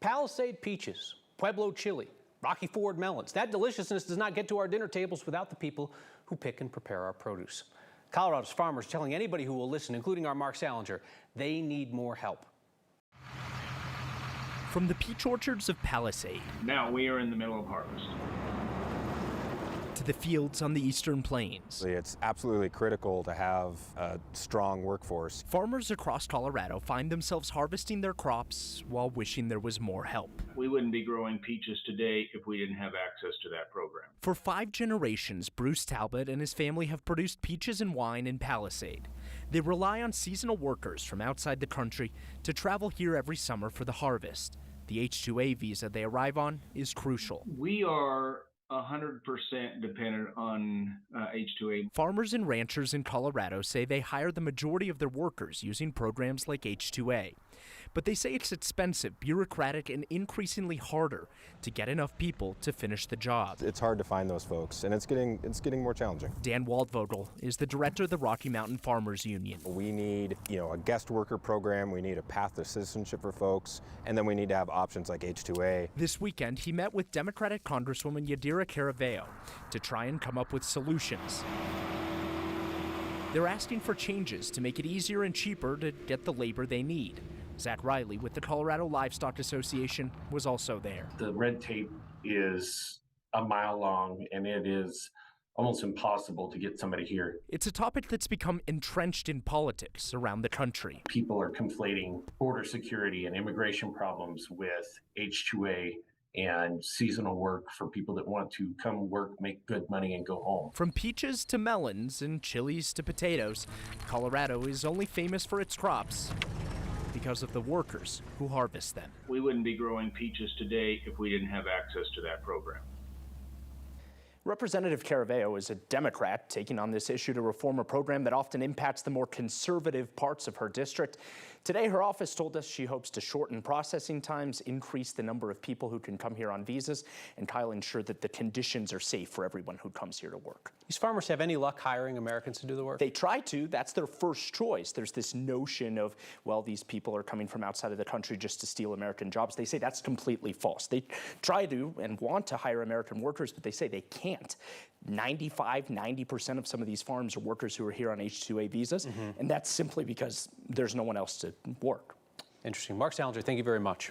Palisade peaches, Pueblo chili, Rocky Ford melons. That deliciousness does not get to our dinner tables without the people who pick and prepare our produce. Colorado's farmers telling anybody who will listen, including our Mark Salinger, they need more help. From the peach orchards of Palisade. Now we are in the middle of harvest. To the fields on the eastern plains. It's absolutely critical to have a strong workforce. Farmers across Colorado find themselves harvesting their crops while wishing there was more help. We wouldn't be growing peaches today if we didn't have access to that program. For 5 generations, Bruce Talbot and his family have produced peaches and wine in Palisade. They rely on seasonal workers from outside the country to travel here every summer for the harvest. The H-2A visa they arrive on is crucial. We are 100% dependent on H-2A. Farmers and ranchers in Colorado say they hire the majority of their workers using programs like H-2A. But they say it's expensive, bureaucratic, and increasingly harder to get enough people to finish the job. It's hard to find those folks, and it's getting more challenging. Dan Waldvogel is the director of the Rocky Mountain Farmers Union. We need, a guest worker program, we need a path to citizenship for folks, and then we need to have options like H-2A. This weekend, he met with Democratic Congresswoman Yadira Caraveo to try and come up with solutions. They're asking for changes to make it easier and cheaper to get the labor they need. Zach Riley with the Colorado Livestock Association was also there. The red tape is a mile long, and it is almost impossible to get somebody here. It's a topic that's become entrenched in politics around the country. People are conflating border security and immigration problems with H-2A and seasonal work for people that want to come work, make good money, and go home. From peaches to melons and chilies to potatoes, Colorado is only famous for its crops because of the workers who harvest them. We wouldn't be growing peaches today if we didn't have access to that program. Representative Caraveo is a Democrat taking on this issue to reform a program that often impacts the more conservative parts of her district. Today, her office told us she hopes to shorten processing times, increase the number of people who can come here on visas, and Kyle, ensure that the conditions are safe for everyone who comes here to work. These farmers have any luck hiring Americans to do the work? They try to. That's their first choice. There's this notion of, well, these people are coming from outside of the country just to steal American jobs. They say that's completely false. They try to and want to hire American workers, but they say they can't. 90% of some of these farms are workers who are here on H-2A visas, and that's simply because there's no one else to work. Interesting. Mark Salinger, thank you very much.